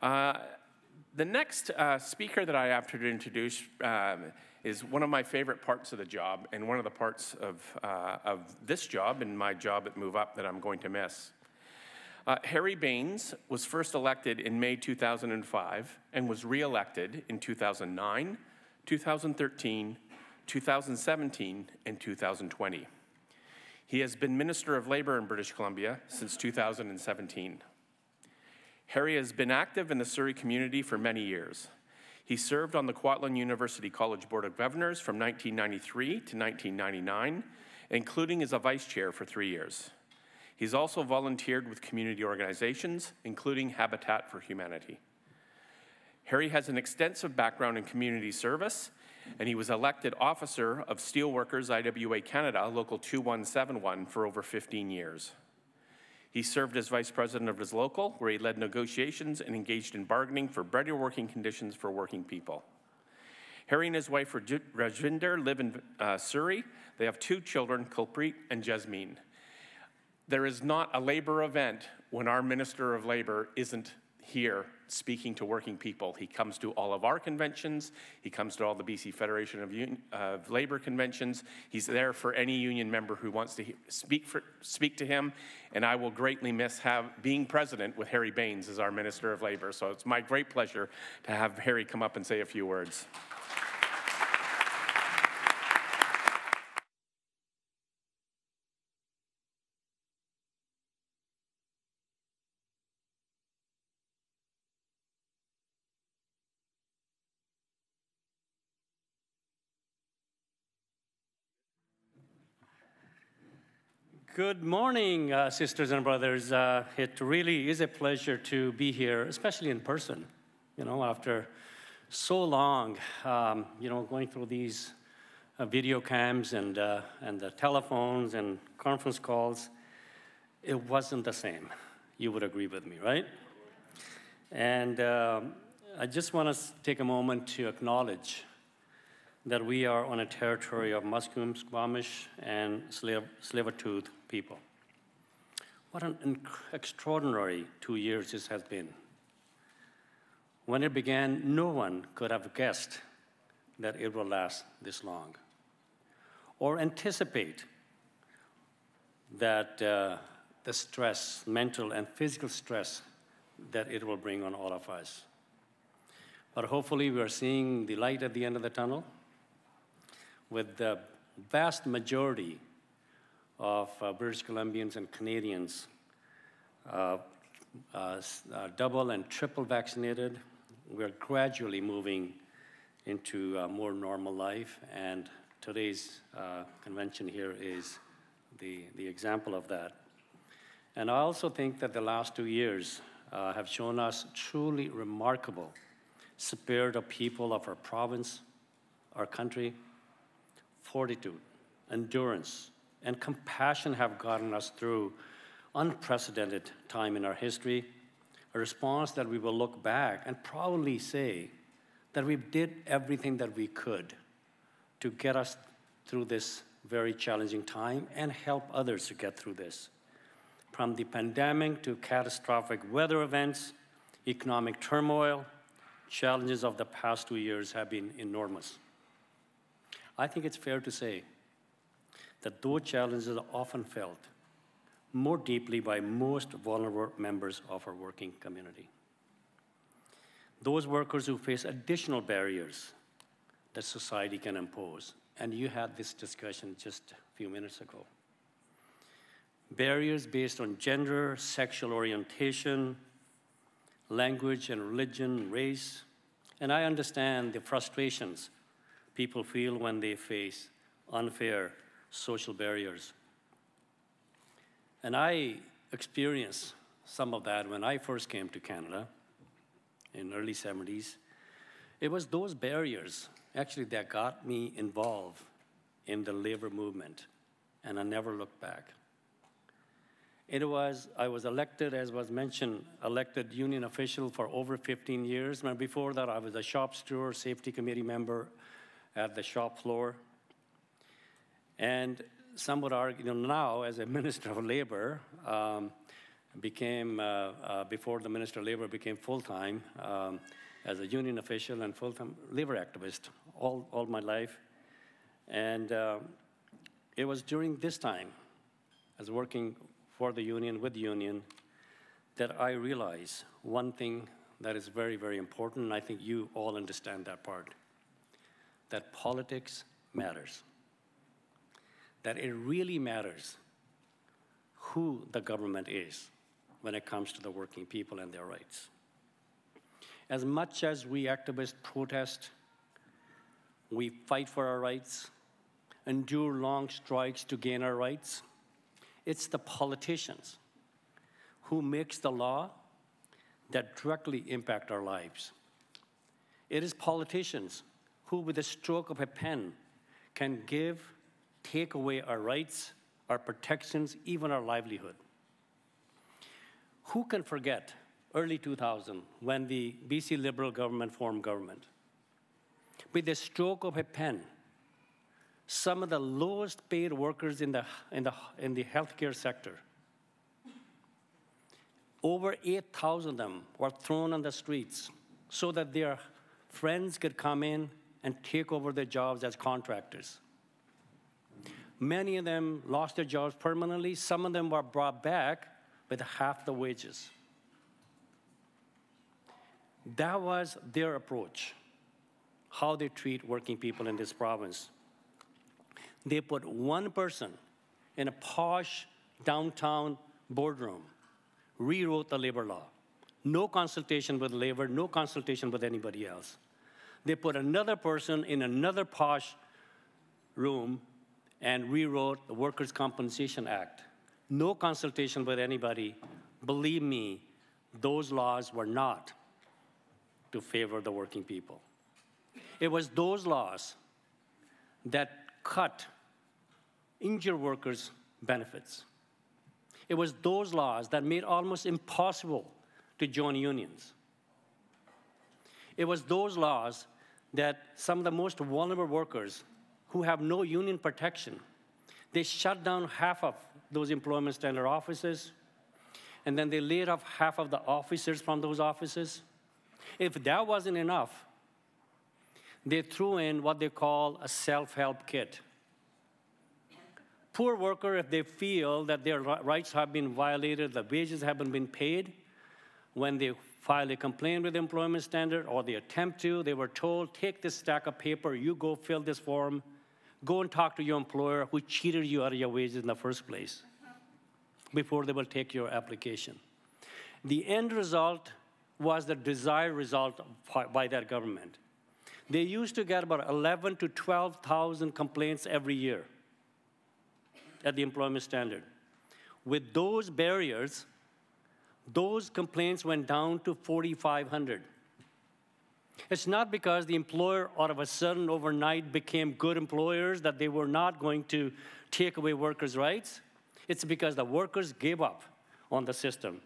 The next speaker that I have to introduce is one of my favorite parts of the job and one of the parts of this job and my job at Move Up that I'm going to miss. Harry Bains was first elected in May 2005 and was re-elected in 2009, 2013, 2017, and 2020. He has been Minister of Labour in British Columbia since 2017. Harry has been active in the Surrey community for many years. He served on the Kwantlen University College Board of Governors from 1993 to 1999, including as a vice chair for 3 years. He's also volunteered with community organizations, including Habitat for Humanity. Harry has an extensive background in community service, and he was elected Officer of Steelworkers IWA Canada, Local 2171, for over 15 years. He served as vice president of his local, where he led negotiations and engaged in bargaining for better working conditions for working people. Harry and his wife, Rajinder, live in Surrey. They have 2 children, Kulpreet and Jasmine. There is not a labor event when our Minister of Labor isn't here speaking to working people. He comes to all of our conventions. He comes to all the BC Federation of Labor conventions. He's there for any union member who wants to speak to him. And I will greatly miss being president with Harry Bains as our Minister of Labor. So it's my great pleasure to have Harry come up and say a few words. Good morning, sisters and brothers. It really is a pleasure to be here, especially in person. You know, after so long, going through these video cams and the telephones and conference calls, it wasn't the same. You would agree with me, right? And I just want to take a moment to acknowledge that we are on a territory of Musqueam, Squamish, and Tsleil-Waututh people. What an extraordinary 2 years this has been. When it began, no one could have guessed that it will last this long, or anticipate that the stress, mental and physical stress, that it will bring on all of us. But hopefully we are seeing the light at the end of the tunnel, with the vast majority of British Columbians and Canadians double and triple vaccinated. We're gradually moving into a more normal life, and today's convention here is the example of that. And I also think that the last 2 years have shown us truly remarkable spirit of people of our province, our country. Fortitude, endurance, and compassion have gotten us through unprecedented time in our history, a response that we will look back and proudly say that we did everything that we could to get us through this very challenging time and help others to get through this. From the pandemic to catastrophic weather events, economic turmoil, challenges of the past 2 years have been enormous. I think it's fair to say that those challenges are often felt more deeply by most vulnerable members of our working community. Those workers who face additional barriers that society can impose, and you had this discussion just a few minutes ago. Barriers based on gender, sexual orientation, language and religion, race, and I understand the frustrations people feel when they face unfair social barriers. And I experienced some of that when I first came to Canada in the early 70s. It was those barriers actually that got me involved in the labor movement, and I never looked back. I was elected, as was mentioned, elected union official for over 15 years. And before that, I was a shop steward, safety committee member at the shop floor. And some would argue, now as a Minister of Labor, became, before the Minister of Labor, became full-time as a union official and full-time labor activist all my life. And it was during this time, as working for the union, with the union, that I realized one thing that is very, very important, and I think you all understand that part, that politics matters. That it really matters who the government is when it comes to the working people and their rights. As much as we activists protest, we fight for our rights, endure long strikes to gain our rights, it's the politicians who makes the law that directly impact our lives. It is politicians who, with a stroke of a pen, can take away our rights, our protections, even our livelihood. Who can forget early 2000 when the BC Liberal government formed government? With the stroke of a pen, some of the lowest paid workers in the healthcare sector, over 8,000 of them were thrown on the streets so that their friends could come in and take over their jobs as contractors. Many of them lost their jobs permanently. Some of them were brought back with half the wages. That was their approach, how they treat working people in this province. They put one person in a posh downtown boardroom, rewrote the labor law. No consultation with labor, no consultation with anybody else. They put another person in another posh room and rewrote the Workers' Compensation Act. No consultation with anybody. Believe me, those laws were not to favor the working people. It was those laws that cut injured workers' benefits. It was those laws that made it almost impossible to join unions. It was those laws that some of the most vulnerable workers who have no union protection, they shut down half of those employment standard offices, and then they laid off half of the officers from those offices. If that wasn't enough, they threw in what they call a self-help kit. Poor worker, if they feel that their rights have been violated, the wages haven't been paid, when they file a complaint with the employment standard or they attempt to, they were told, take this stack of paper, you go fill this form, go and talk to your employer who cheated you out of your wages in the first place before they will take your application. The end result was the desired result by that government. They used to get about 11,000 to 12,000 complaints every year at the employment standard. With those barriers, those complaints went down to 4,500. It's not because the employer all of a sudden overnight became good employers that they were not going to take away workers' rights. It's because the workers gave up on the system.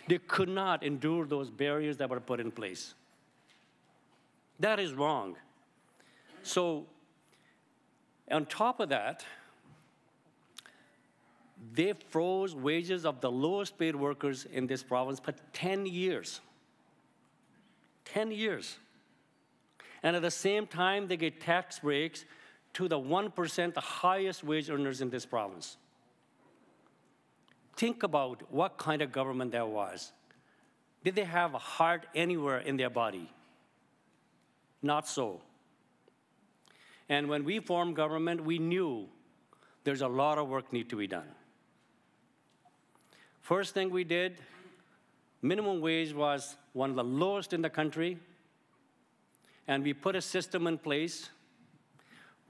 They could not endure those barriers that were put in place. That is wrong. So on top of that, they froze wages of the lowest paid workers in this province for 10 years. 10 years. And at the same time, they gave tax breaks to the 1%, the highest wage earners in this province. Think about what kind of government that was. Did they have a heart anywhere in their body? Not so. And when we formed government, we knew there's a lot of work need to be done. First thing we did, minimum wage was one of the lowest in the country, and we put a system in place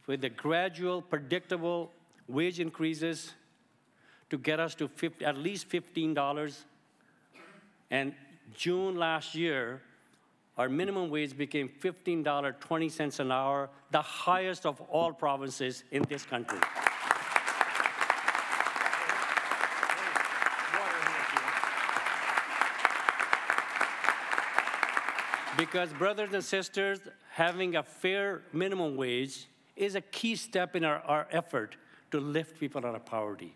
with the gradual, predictable wage increases to get us to at least $15. And June last year, our minimum wage became $15.20 an hour, the highest of all provinces in this country. Because, brothers and sisters, having a fair minimum wage is a key step in our effort to lift people out of poverty,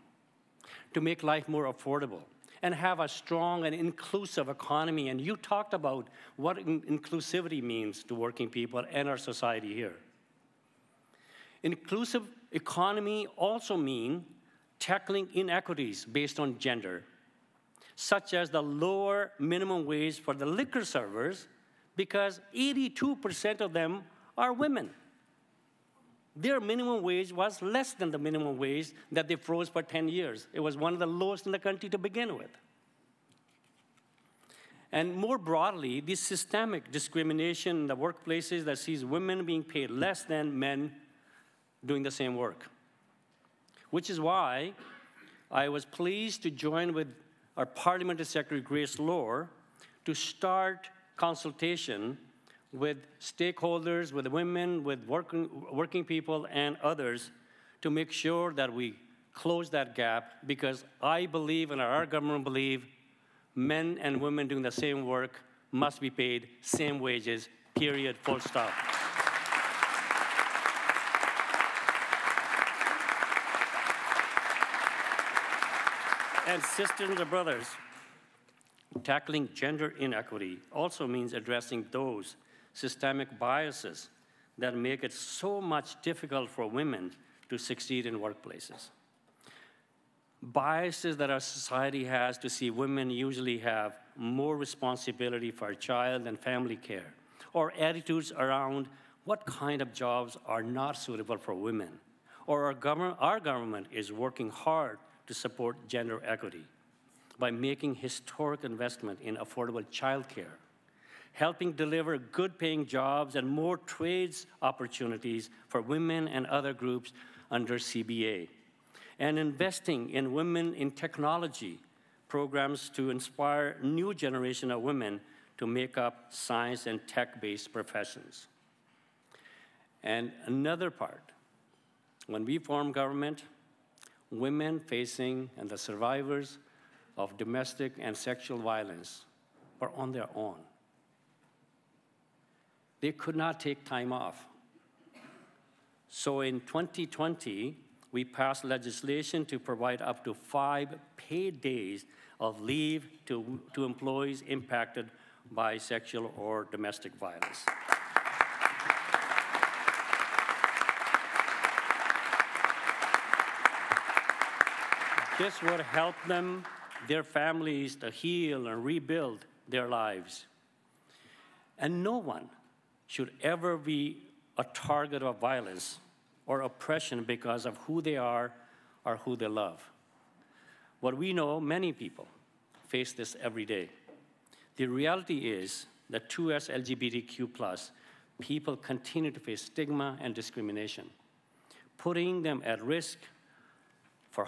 to make life more affordable. and have a strong and inclusive economy. And you talked about what inclusivity means to working people and our society here. Inclusive economy also means tackling inequities based on gender, such as the lower minimum wage for the liquor servers, because 82% of them are women. Their minimum wage was less than the minimum wage that they froze for 10 years. It was one of the lowest in the country to begin with. And more broadly, this systemic discrimination in the workplaces that sees women being paid less than men doing the same work. Which is why I was pleased to join with our Parliamentary Secretary, Grace Lohr, to start consultation with stakeholders, with women, with working people, and others to make sure that we close that gap, because I believe, and our government believe, men and women doing the same work must be paid same wages, period, full stop. And sisters and brothers, tackling gender inequity also means addressing those systemic biases that make it so much difficult for women to succeed in workplaces. Biases that our society has to see women usually have more responsibility for child and family care, or attitudes around what kind of jobs are not suitable for women, or our government is working hard to support gender equity by making historic investment in affordable childcare, helping deliver good-paying jobs and more trades opportunities for women and other groups under CBA, and investing in women in technology programs to inspire new generation of women to make up science and tech-based professions. And another part, when we form government, women facing and the survivors of domestic and sexual violence are on their own. They could not take time off. So in 2020, we passed legislation to provide up to 5 paid days of leave to employees impacted by sexual or domestic violence. This would help them, their families, to heal and rebuild their lives. And no one should ever be a target of violence or oppression because of who they are or who they love. What we know, many people face this every day. The reality is that too, as LGBTQ+, people continue to face stigma and discrimination, putting them at risk for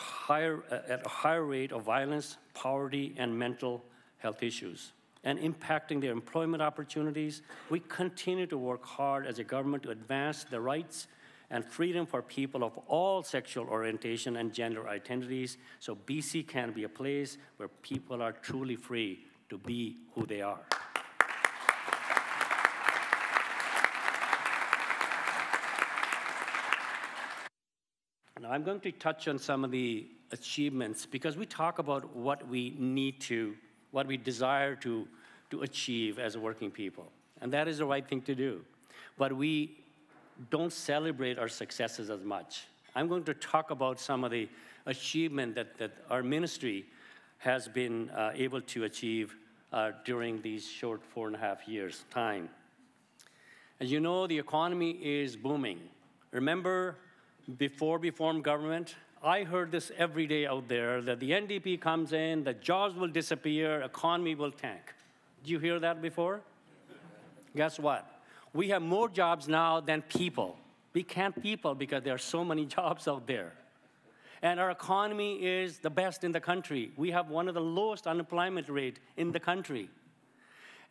at a higher rate of violence, poverty, and mental health issues, and impacting their employment opportunities. We continue to work hard as a government to advance the rights and freedom for people of all sexual orientation and gender identities, so BC can be a place where people are truly free to be who they are. Now, I'm going to touch on some of the achievements, because we talk about what we need to, what we desire to achieve as working people. And that is the right thing to do. But we don't celebrate our successes as much. I'm going to talk about some of the achievement that our ministry has been able to achieve during these short 4.5 years' time. As you know, the economy is booming. Remember, before we formed government, I heard this every day out there, that the NDP comes in, the jobs will disappear, economy will tank. Did you hear that before? Guess what? We have more jobs now than people. We can't people because there are so many jobs out there. And our economy is the best in the country. We have one of the lowest unemployment rate in the country.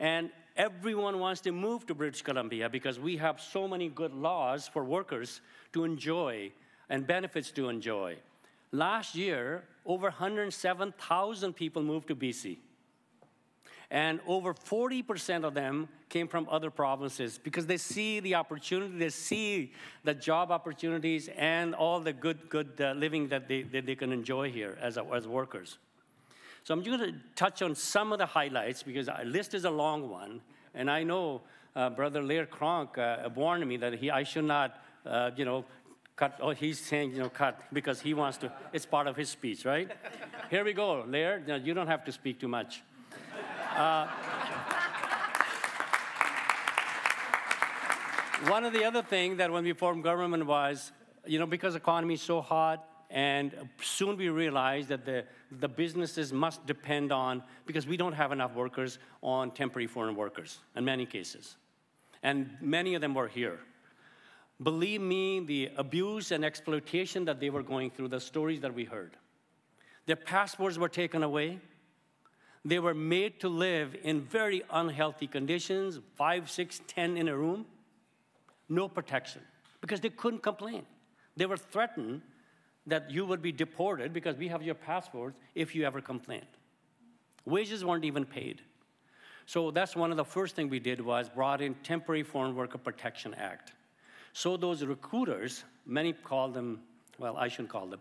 And everyone wants to move to British Columbia because we have so many good laws for workers to enjoy and benefits to enjoy. Last year, over 107,000 people moved to BC. And over 40% of them came from other provinces because they see the opportunity, they see the job opportunities and all the good living that they can enjoy here as workers. So I'm going to touch on some of the highlights because our list is a long one. And I know Brother Laird Cronk warned me that I should not, cut. Oh, he's saying, cut because he wants to. It's part of his speech, right? Here we go, Laird. You don't have to speak too much. One of the other things that when we formed government was, because the economy is so hot, and soon we realized that the businesses must depend on, because we don't have enough workers, on temporary foreign workers in many cases. And many of them were here. Believe me, the abuse and exploitation that they were going through, the stories that we heard. Their passports were taken away. They were made to live in very unhealthy conditions, 5, 6, 10 in a room. No protection, because they couldn't complain. They were threatened that you would be deported because we have your passports if you ever complained. Wages weren't even paid. So that's one of the first things we did was brought in Temporary Foreign Worker Protection Act. So those recruiters, many call them, well, I shouldn't call them,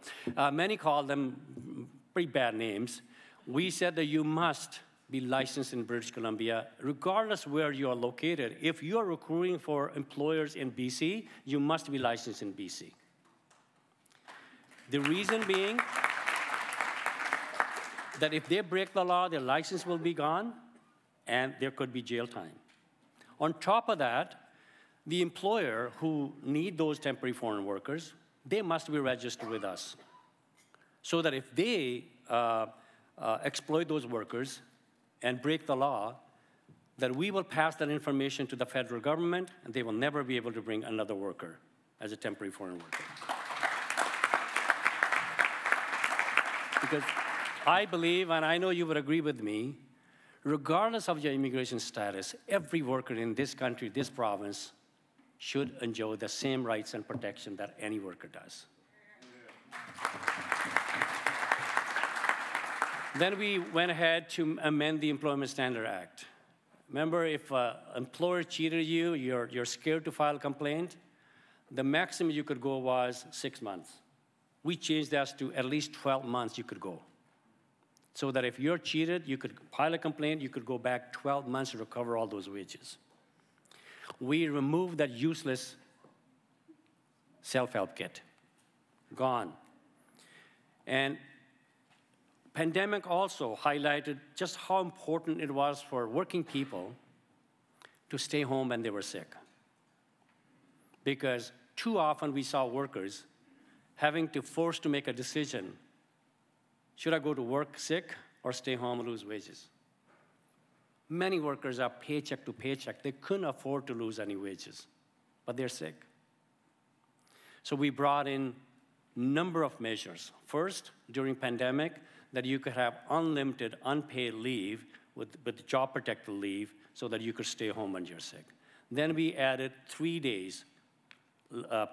many call them pretty bad names. We said that you must be licensed in British Columbia, regardless where you are located. If you are recruiting for employers in BC, you must be licensed in BC. The reason being that if they break the law, their license will be gone, and there could be jail time. On top of that, the employer who need those temporary foreign workers, they must be registered with us, so that if they exploit those workers and break the law, that we will pass that information to the federal government, and they will never be able to bring another worker as a temporary foreign worker. Because I believe, and I know you would agree with me, regardless of your immigration status, every worker in this country, this province, should enjoy the same rights and protection that any worker does. Then we went ahead to amend the Employment Standard Act. Remember, if an employer cheated you, you're scared to file a complaint, the maximum you could go was 6 months. We changed that to at least 12 months you could go. So that if you're cheated, you could file a complaint, you could go back 12 months to recover all those wages. We removed that useless self-help kit. Gone. And pandemic also highlighted just how important it was for working people to stay home when they were sick. Because too often we saw workers having to force to make a decision. Should I go to work sick or stay home and lose wages? Many workers are paycheck to paycheck. They couldn't afford to lose any wages, but they're sick. So we brought in a number of measures. First, during pandemic, that you could have unlimited unpaid leave with job protected leave so that you could stay home when you're sick. Then we added 3 days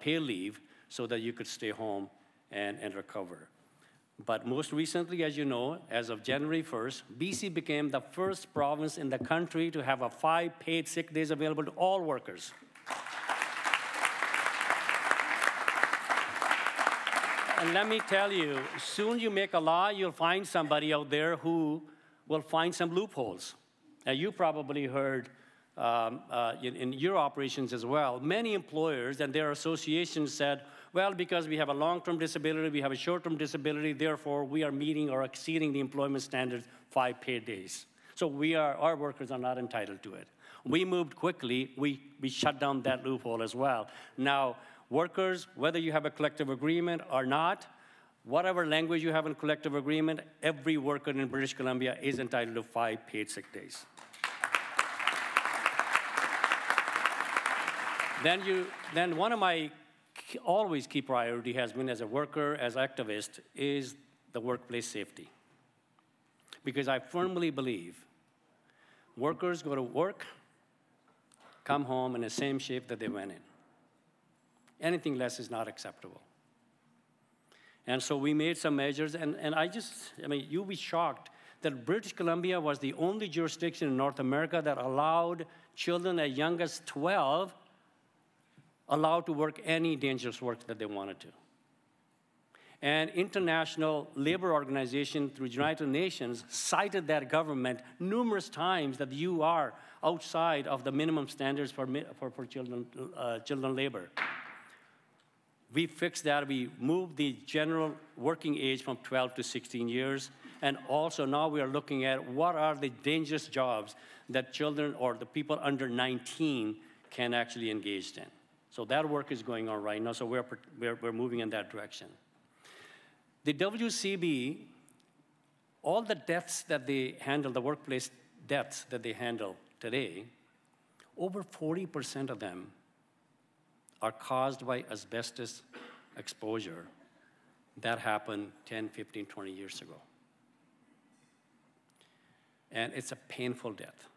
paid leave so that you could stay home and recover. But most recently, as you know, as of January 1st, BC became the first province in the country to have 5 paid sick days available to all workers. And let me tell you, soon you make a law, you'll find somebody out there who will find some loopholes. Now, you probably heard in your operations as well, many employers and their associations said, well, because we have a long-term disability, we have a short-term disability, therefore we are meeting or exceeding the employment standards 5 paid days. So our workers are not entitled to it. We moved quickly, we shut down that loophole as well. Now, workers, whether you have a collective agreement or not, whatever language you have in collective agreement, every worker in British Columbia is entitled to 5 paid sick days. Then one of my always key priority has been as a worker, as activist, is the workplace safety. Because I firmly believe workers go to work, come home in the same shape that they went in. Anything less is not acceptable. And so we made some measures, and you'll be shocked that British Columbia was the only jurisdiction in North America that allowed children as young as 12 allowed to work any dangerous work that they wanted to. And International Labor Organization through United Nations cited that government numerous times that you are outside of the minimum standards for children labor. We fixed that. We moved the general working age from 12 to 16 years. And also now we are looking at what are the dangerous jobs that children or the people under 19 can actually engage in. So that work is going on right now, so we're moving in that direction. The WCB, all the deaths that they handle, the workplace deaths that they handle today, over 40% of them are caused by asbestos exposure that happened 10, 15, 20 years ago. And it's a painful death.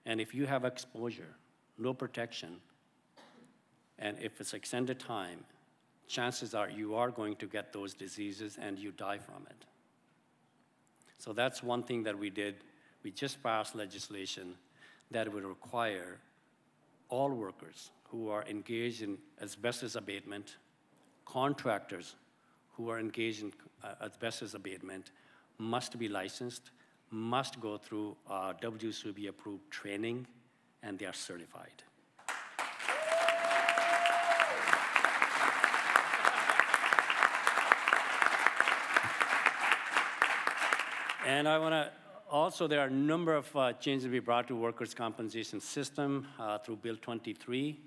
And if you have exposure, no protection, and if it's extended time, chances are you are going to get those diseases and you die from it. So that's one thing that we did. We just passed legislation that would require all workers who are engaged in asbestos abatement, contractors who are engaged in asbestos abatement must be licensed, must go through WCB-approved training, and they are certified. And I want to also, there are a number of changes we brought to workers' compensation system through Bill 23,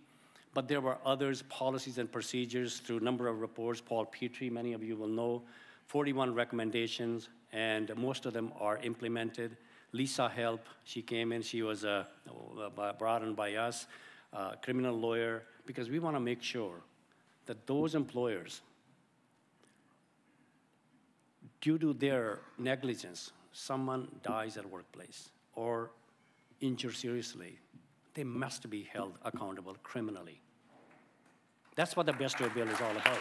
but there were others, policies and procedures through a number of reports. Paul Petrie, many of you will know, 41 recommendations, and most of them are implemented. Lisa Help, she came in, she was brought in by us, criminal lawyer, because we want to make sure that those employers, due to their negligence, someone dies at workplace or injured seriously, they must be held accountable criminally. That's what the Best-Way Bill is all about.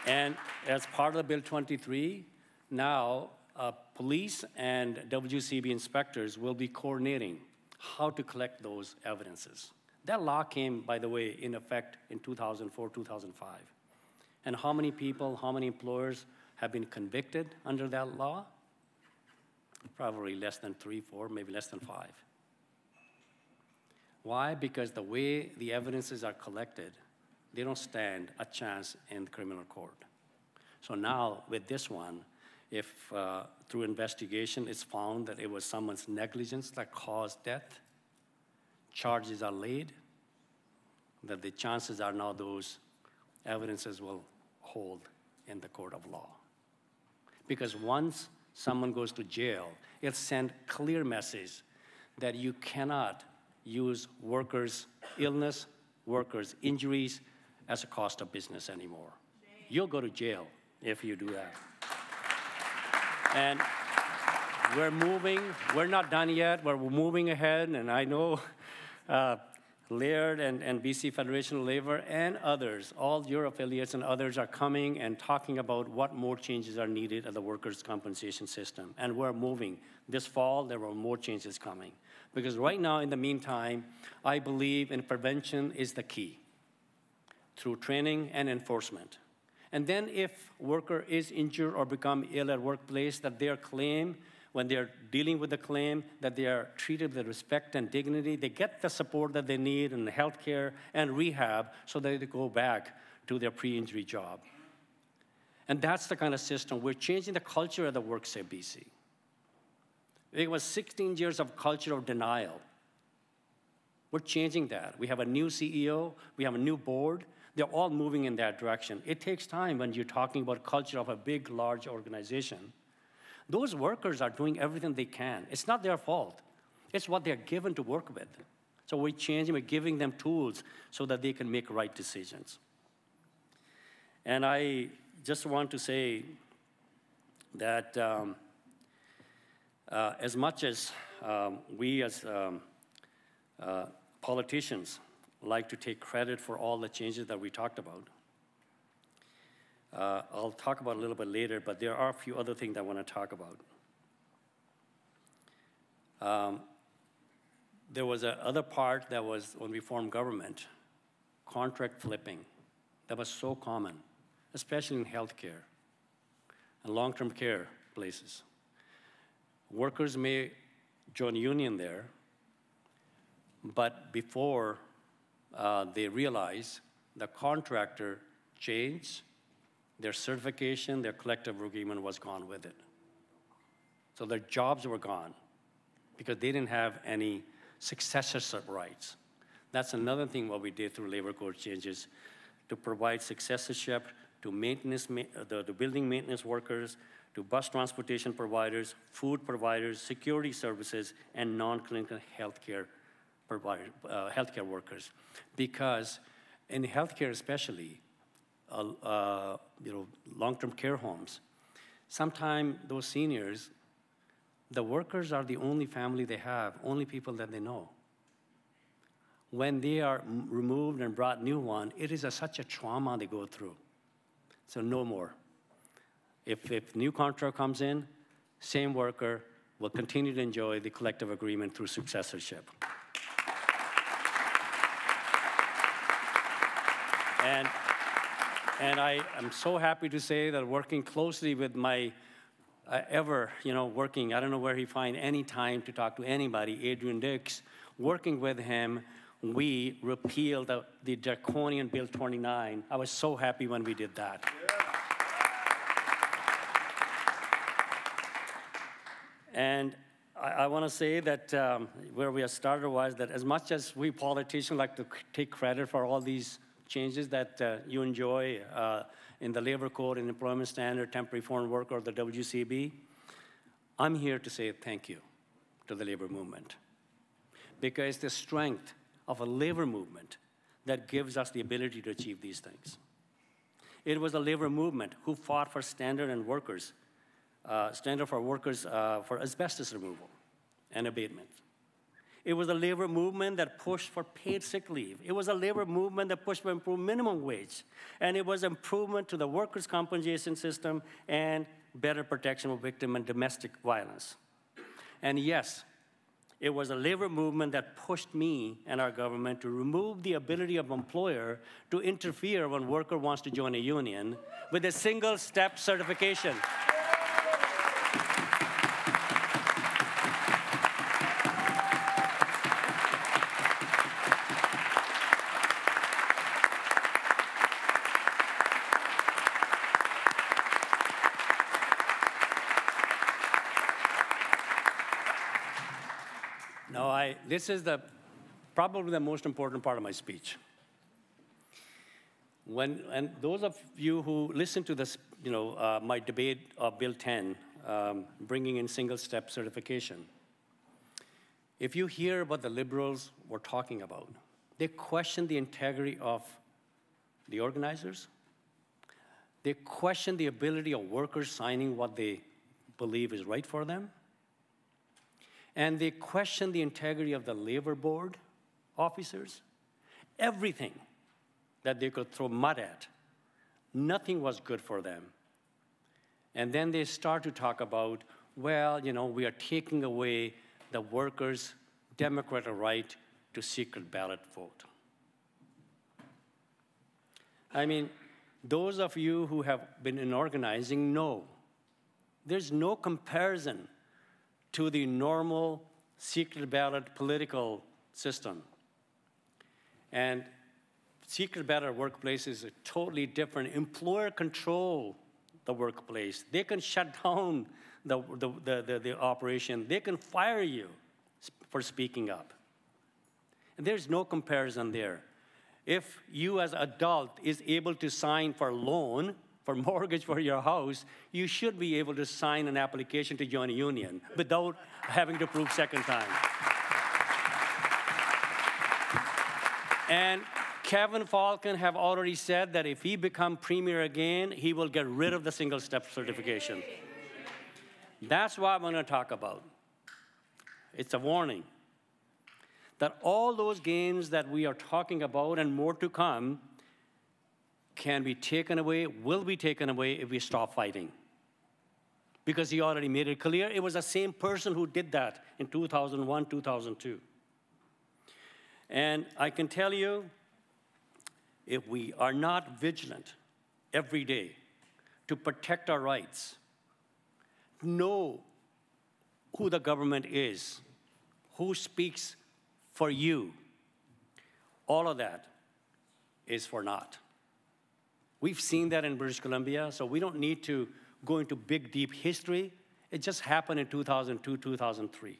And as part of Bill 23, now police and WCB inspectors will be coordinating how to collect those evidences. That law came, by the way, in effect in 2004, 2005. And how many people, how many employers have been convicted under that law? Probably less than 3, 4, maybe less than 5. Why? Because the way the evidences are collected, they don't stand a chance in the criminal court. So now, with this one, if through investigation it's found that it was someone's negligence that caused death, charges are laid, that the chances are now those evidences will hold in the court of law. Because once someone goes to jail, it'll send clear message that you cannot use workers' illness, workers' injuries as a cost of business anymore. You'll go to jail if you do that. And we're not done yet, we're moving ahead, and I know Laird and BC Federation of Labor and others, all your affiliates and others are coming and talking about what more changes are needed at the workers' compensation system. And we're moving. This fall, there are more changes coming. Because right now, in the meantime, I believe in prevention is the key through training and enforcement. And then if worker is injured or become ill at workplace, that their claim, when they're dealing with the claim, that they are treated with respect and dignity, they get the support that they need in health care and rehab so that they go back to their pre-injury job. And that's the kind of system. We're changing the culture of the WorkSafe BC. It was 16 years of culture of denial. We're changing that. We have a new CEO, we have a new board. They're all moving in that direction. It takes time when you're talking about culture of a big, large organization. Those workers are doing everything they can. It's not their fault. It's what they're given to work with. So we're changing, we're giving them tools so that they can make right decisions. And I just want to say that as much as we as politicians like to take credit for all the changes that we talked about, I'll talk about it a little bit later, but there are a few other things I want to talk about. There was another part that was when we formed government, contract flipping. that was so common, especially in healthcare and long-term care places. Workers may join a union there, but before they realize the contractor changed, their certification, their collective agreement was gone with it. So their jobs were gone because they didn't have any successorship rights. That's another thing what we did through labor code changes, to provide successorship to maintenance, the building maintenance workers, to bus transportation providers, food providers, security services, and non-clinical healthcare healthcare workers. Because in healthcare especially, long-term care homes, sometimes those seniors, the workers are the only family they have, only people that they know. When they are removed and brought new one, it is such a trauma they go through. So no more. If new contract comes in, same worker will continue to enjoy the collective agreement through successorship. And I am so happy to say that working closely with my working, I don't know where he find any time to talk to anybody, Adrian Dix, working with him, we repealed the draconian Bill 29. I was so happy when we did that. And I want to say that where we have started was that as much as we politicians like to take credit for all these changes that you enjoy in the labor code and employment standard, temporary foreign worker, or the WCB, I'm here to say thank you to the labor movement. Because the strength of a labor movement that gives us the ability to achieve these things. It was a labor movement who fought for standard for workers for asbestos removal and abatement. It was a labor movement that pushed for paid sick leave. It was a labor movement that pushed for improved minimum wage. And it was improvement to the workers' compensation system and better protection of victim and domestic violence. And yes, it was a labor movement that pushed me and our government to remove the ability of employer to interfere when worker wants to join a union with a single-step certification. This is probably the most important part of my speech. And those of you who listen to this, my debate of Bill 10, bringing in single-step certification, if you hear what the liberals were talking about, they question the integrity of the organizers. They question the ability of workers signing what they believe is right for them. And they question the integrity of the labor board officers. Everything that they could throw mud at, nothing was good for them. And then they start to talk about, well, we are taking away the workers' democratic right to secret ballot vote. I mean, those of you who have been in organizing know there's no comparison to the normal secret ballot political system. And secret ballot workplace is a totally different. Employer control the workplace. They can shut down the operation. They can fire you for speaking up. And there's no comparison there. If you as an adult is able to sign for loan, for mortgage for your house, you should be able to sign an application to join a union without having to prove second time. And Kevin Falcon have already said that if he becomes premier again, he will get rid of the single-step certification. That's what I'm going to talk about. It's a warning that all those gains that we are talking about and more to come can be taken away, will be taken away if we stop fighting. Because he already made it clear, it was the same person who did that in 2001, 2002. And I can tell you, if we are not vigilant every day to protect our rights, know who the government is, who speaks for you, all of that is for naught. We've seen that in British Columbia, so we don't need to go into big, deep history. It just happened in 2002, 2003.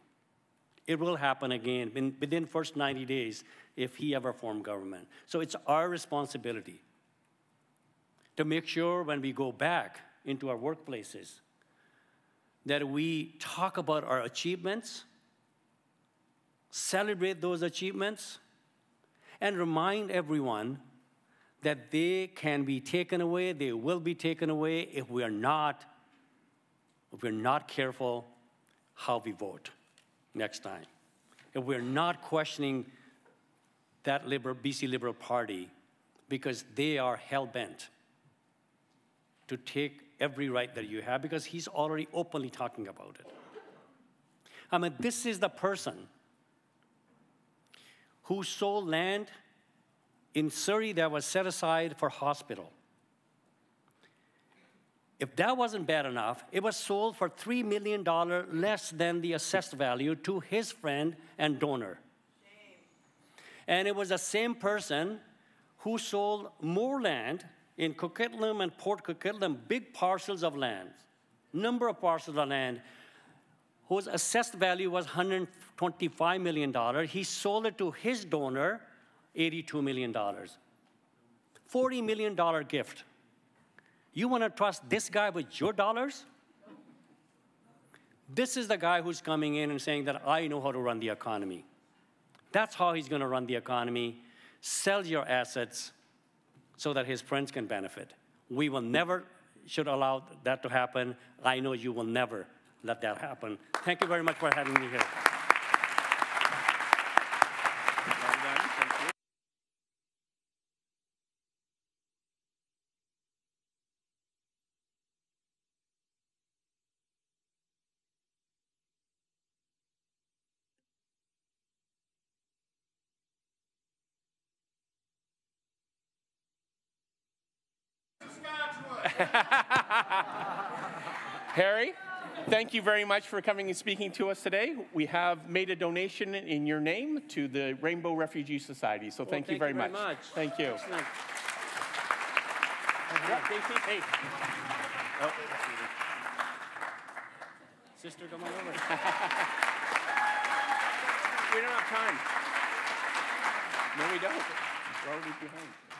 It will happen again within first 90 days if he ever formed government. So it's our responsibility to make sure when we go back into our workplaces that we talk about our achievements, celebrate those achievements, and remind everyone that they can be taken away, they will be taken away if we're not careful how we vote next time. If we're not questioning that BC Liberal Party because they are hell-bent to take every right that you have, because he's already openly talking about it. I mean, this is the person who sold land in Surrey that was set aside for hospital. If that wasn't bad enough, it was sold for $3 million less than the assessed value to his friend and donor. Shame. And it was the same person who sold more land in Coquitlam and Port Coquitlam, big parcels of land, number of parcels of land, whose assessed value was $125 million. He sold it to his donor, $82 million. $40 million gift. You want to trust this guy with your dollars? This is the guy who's coming in and saying that I know how to run the economy. That's how he's going to run the economy. Sell your assets so that his friends can benefit. We will never should allow that to happen. I know you will never let that happen. Thank you very much for having me here. Harry, thank you very much for coming and speaking to us today. We have made a donation in your name to the Rainbow Refugee Society, so thank you very much. Thank you. Excellent. Hey. Oh. Sister, come on over. We don't have time. No, we don't. We're already behind.